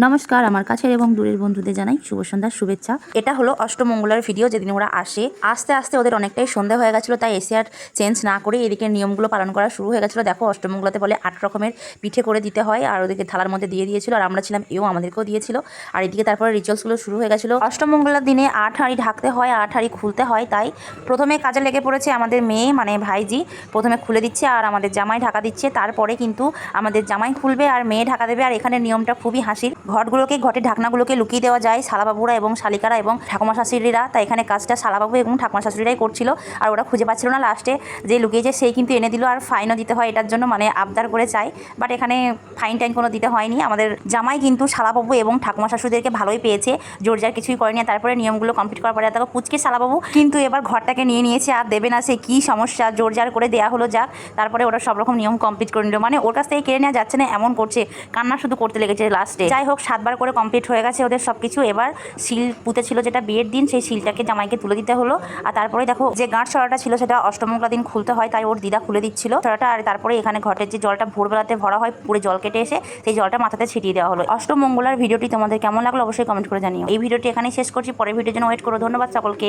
নমস্কার, আমার কাছের এবং দূরের বন্ধুদের জানাই শুভ সন্ধ্যার শুভেচ্ছা। এটা হলো অষ্টমঙ্গলার ভিডিও, যেদিন ওরা আসে। আস্তে আস্তে ওদের অনেকটাই সন্ধ্যা হয়ে গেছিলো, তাই এসে আর চেঞ্জ না করে এদিকে নিয়মগুলো পালন করা শুরু হয়ে গেছিলো। দেখো, অষ্টমঙ্গলাতে বলে 8 রকমের পিঠে করে দিতে হয়, আর ওদেরকে থালার মধ্যে দিয়ে দিয়েছিল, আর আমরা ছিলাম, আমাদেরকেও দিয়েছিল। আর এদিকে তারপরে রিচুয়ালসগুলো শুরু হয়ে গেছিলো। অষ্টমঙ্গলার দিনে 8 হাঁড়ি ঢাকতে হয়, 8 হাঁড়ি খুলতে হয়। তাই প্রথমে কাজে লেগে পড়েছে আমাদের মেয়ে, মানে ভাইজি। প্রথমে খুলে দিচ্ছে আর আমাদের জামাই ঢাকা দিচ্ছে। তারপরে কিন্তু আমাদের জামাই খুলবে আর মেয়ে ঢাকা দেবে। আর এখানে নিয়মটা খুবই হাসির। ঘটের ঢাকনাগুলোকে লুকিয়ে দেওয়া যায় শালাবাবুরা এবং শালিকারা এবং ঠাকুমা শাশুড়িরা। তাই এখানে কাজটা শালাবাবু এবং ঠাকুমা শাশুড়িরাই করছিল, আর ওরা খুঁজে পাচ্ছিল না। লাস্টে যে লুকিয়েছে সেই কিন্তু এনে দিল, আর ফাইনও দিতে হয় এটার জন্য, মানে আবদার করে চাই। বাট এখানে ফাইন টাইন কোনো দিতে হয়নি। আমাদের জামাই কিন্তু শালাবাবু এবং ঠাকুমা শাশুড়িদেরকে ভালোই পেয়েছে, জোরজার কিছুই করেনি। তারপরে নিয়মগুলো কমপ্লিট করার পরে দেখো পুচকে শালাবাবু কিন্তু এবার ঘরটাকে নিয়ে নিয়েছে, আর দেবে না। সে কী সমস্যা, জোরজার করে দেয়া হলো যাক। তারপরে ওরা সব রকম নিয়ম কমপ্লিট করে নিল, মানে ওর কাছ থেকে কেড়ে নেওয়া যাচ্ছে না এমন করছে, কান্না শুধু করতে লেগেছে লাস্টে। যাই হোক, 7বার করে কমপ্লিট হয়ে গেছে ওদের সব কিছু। এবার শিল পুঁতেছিল যেটা বিয়ের দিন, সেই শিলটাকে জামাইকে তুলে দিতে হলো। আর তারপরে দেখো, যে গাঁট ছড়াটা ছিল সেটা অষ্টমঙ্গলা দিন খুলতে হয়, তাই ওর দিদা খুলে দিচ্ছিল ছড়াটা। আর তারপরে এখানে ঘটের যে জলটা ভোরবেলাতে ভরা হয়, পুরো জল কেটে এসে সেই জলটা মাথাতে ছিটিয়ে দেওয়া হলো। অষ্টমঙ্গলার ভিডিওটি তোমাদের কেমন লাগলো অবশ্যই কমেন্ট করে জানিও। এই ভিডিওটি এখানেই শেষ করছি, পরের ভিডিওর জন্য ওয়েট করো। ধন্যবাদ সকলকে।